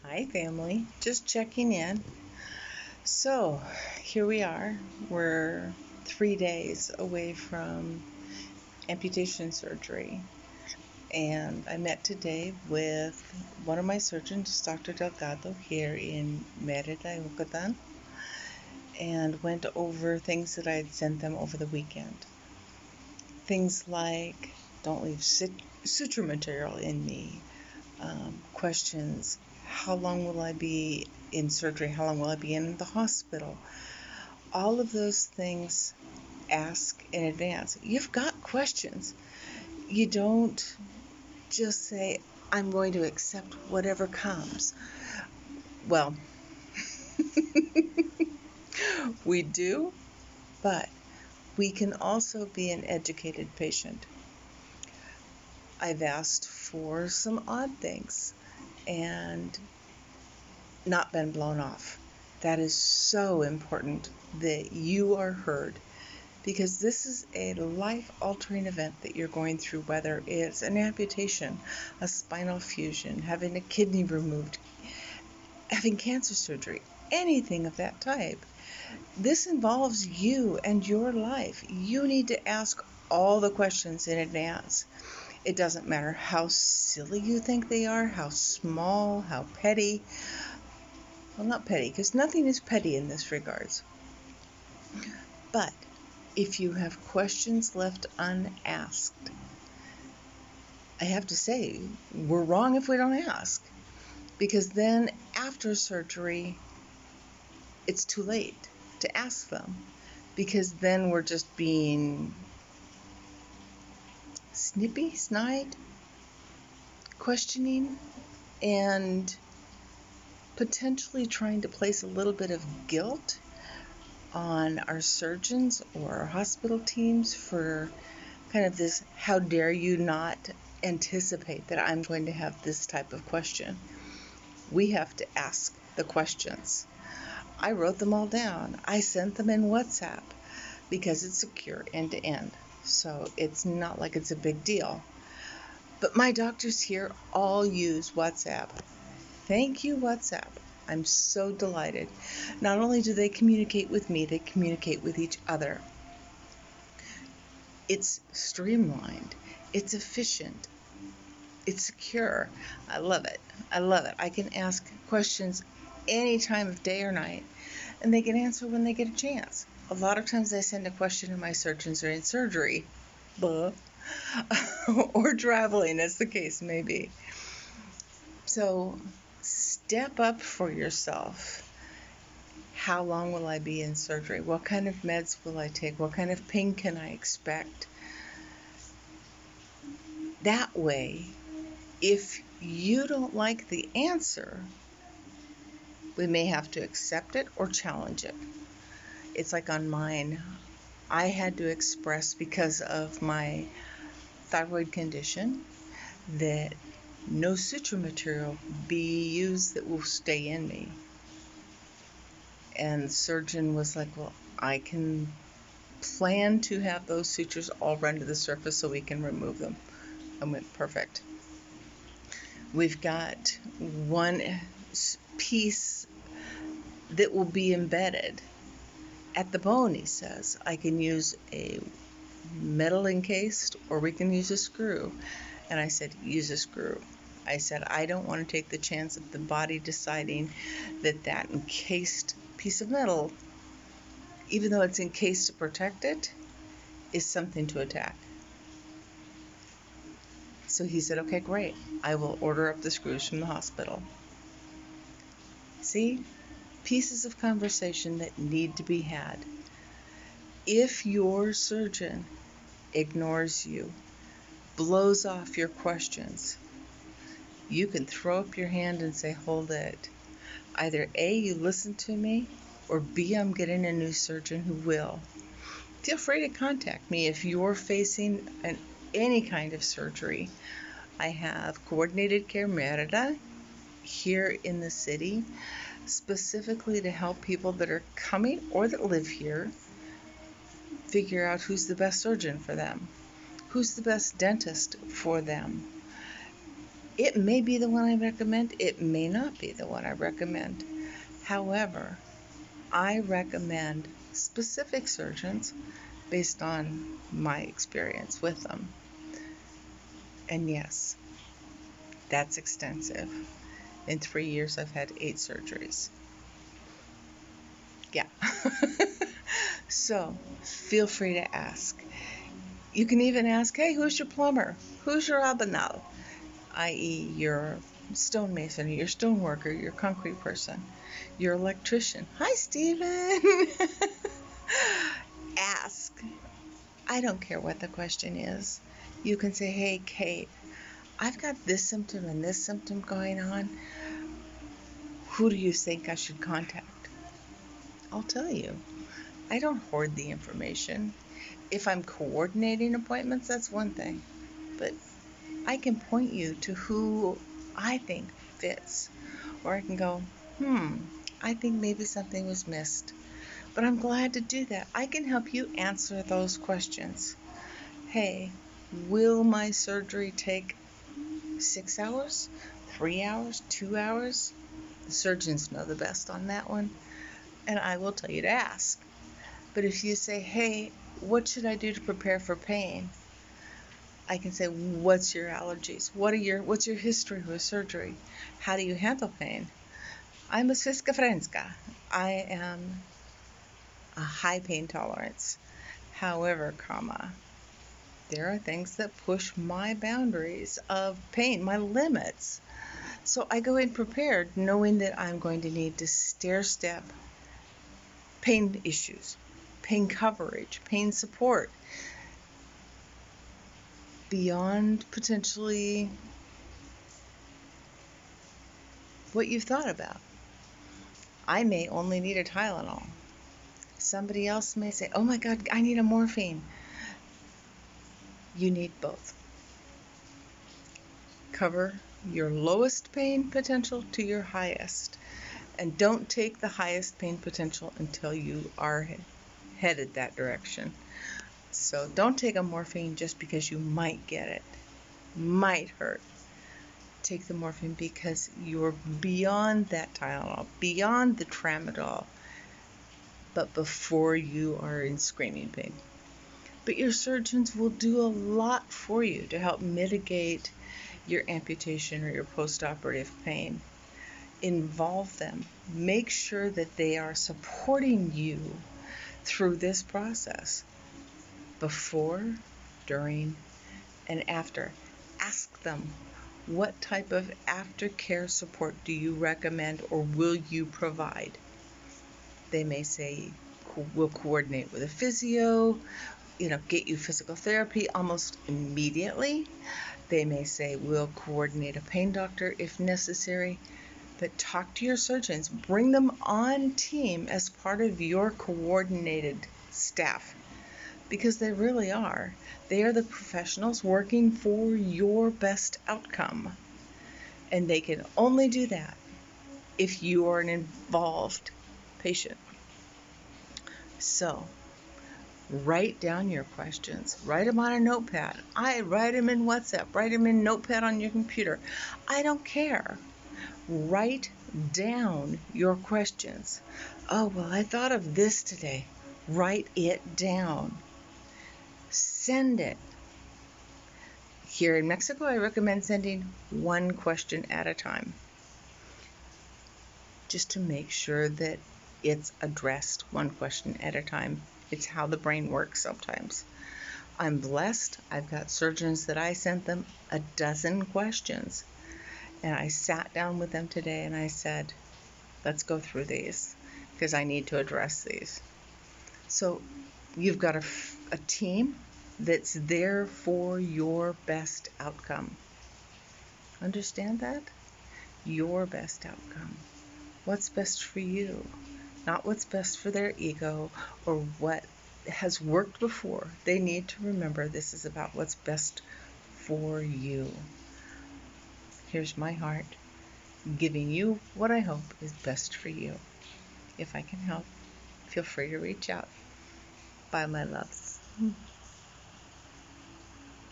Hi, family. Just checking in. So, here we are. We're 3 days away from amputation surgery. And I met today with one of my surgeons, Dr. Delgado, here in Merida, Yucatan, and went over things that I had sent them over the weekend. Things like don't leave suture material in me, questions. How long will I be in surgery? How long will I be in the hospital? All of those things ask in advance. You've got questions. You don't just say, I'm going to accept whatever comes. Well, we do, but we can also be an educated patient. I've asked for some odd things and not been blown off. That is so important that you are heard, because this is a life-altering event that you're going through, whether it's an amputation, a spinal fusion, having a kidney removed, having cancer surgery, anything of that type. This involves you and your life. You need to ask all the questions in advance. It doesn't matter how silly you think they are, how small, how petty. Well, not petty, because nothing is petty in this regards. But if you have questions left unasked, I have to say, we're wrong if we don't ask. Because then after surgery, it's too late to ask them. Because then we're just being snippy, snide, questioning, and potentially trying to place a little bit of guilt on our surgeons or our hospital teams for kind of this, how dare you not anticipate that I'm going to have this type of question. We have to ask the questions. I wrote them all down. I sent them in WhatsApp because it's secure end to end. So it's not like it's a big deal. But my doctors here all use WhatsApp. Thank you, WhatsApp. I'm so delighted. Not only do they communicate with me, they communicate with each other. It's streamlined. It's efficient. It's secure. I love it. I love it. I can ask questions any time of day or night, and they can answer when they get a chance. A lot of times I send a question and my surgeons are in surgery. Blah. Or traveling, as the case may be. So step up for yourself. How long will I be in surgery? What kind of meds will I take? What kind of pain can I expect? That way, if you don't like the answer, we may have to accept it or challenge it. It's like on mine, I had to express, because of my thyroid condition, that no suture material be used that will stay in me. And the surgeon was like, well, I can plan to have those sutures all run to the surface so we can remove them. I went, perfect. We've got one piece that will be embedded at the bone, he says. I can use a metal encased, or we can use a screw. And I said, use a screw. I said, I don't want to take the chance of the body deciding that that encased piece of metal, even though it's encased to protect it, is something to attack. So he said, okay, great. I will order up the screws from the hospital. See? Pieces of conversation that need to be had. If your surgeon ignores you, blows off your questions, you can throw up your hand and say, hold it. Either A, you listen to me, or B, I'm getting a new surgeon who will. Feel free to contact me if you're facing any kind of surgery. I have Coordinated Care Merida here in the city, specifically to help people that are coming or that live here figure out who's the best surgeon for them, who's the best dentist for them. It may be the one I recommend. It may not be the one I recommend. However, I recommend specific surgeons based on my experience with them. And yes, that's extensive. In 3 years, I've had 8 surgeries. Yeah. So feel free to ask. You can even ask, hey, who's your plumber? Who's your abanal? I.e. your stonemason, your stoneworker, your concrete person, your electrician. Hi, Stephen. Ask. I don't care what the question is. You can say, hey, Kate, I've got this symptom and this symptom going on. Who do you think I should contact? I'll tell you. I don't hoard the information. If I'm coordinating appointments, that's one thing. But I can point you to who I think fits. Or I can go, I think maybe something was missed. But I'm glad to do that. I can help you answer those questions. Hey, will my surgery take 6 hours, 3 hours, 2 hours? The surgeons know the best on that one. And I will tell you to ask. But if you say, hey, what should I do to prepare for pain? I can say, what's your allergies? What's your history with surgery? How do you handle pain? I'm a schizophrenic. I am a high pain tolerance. However, there are things that push my boundaries of pain, my limits. So I go in prepared knowing that I'm going to need to stair-step pain issues, pain coverage, pain support, beyond potentially what you've thought about. I may only need a Tylenol. Somebody else may say, oh my God, I need a morphine. You need both. Cover your lowest pain potential to your highest. And don't take the highest pain potential until you are headed that direction. So don't take a morphine just because you might get it. Might hurt. Take the morphine because you're beyond that Tylenol, beyond the tramadol, but before you are in screaming pain. But your surgeons will do a lot for you to help mitigate your amputation or your post-operative pain. Involve them. Make sure that they are supporting you through this process before, during, and after. Ask them, what type of aftercare support do you recommend or will you provide? They may say, we'll coordinate with a physio, get you physical therapy almost immediately. They may say, we'll coordinate a pain doctor if necessary. But talk to your surgeons. Bring them on team as part of your coordinated staff, because they really are. They are the professionals working for your best outcome. And they can only do that if you are an involved patient. So, write down your questions. Write them on a notepad. I write them in WhatsApp. Write them in Notepad on your computer. I don't care. Write down your questions. Oh, well, I thought of this today. Write it down. Send it. Here in Mexico, I recommend sending one question at a time, just to make sure that it's addressed one question at a time. It's how the brain works sometimes. I'm blessed. I've got surgeons that I sent them 12 questions. And I sat down with them today and I said, let's go through these because I need to address these. So you've got a team that's there for your best outcome. Understand that? Your best outcome. What's best for you? Not what's best for their ego or what has worked before. They need to remember this is about what's best for you. Here's my heart, giving you what I hope is best for you. If I can help, feel free to reach out. Bye, my loves.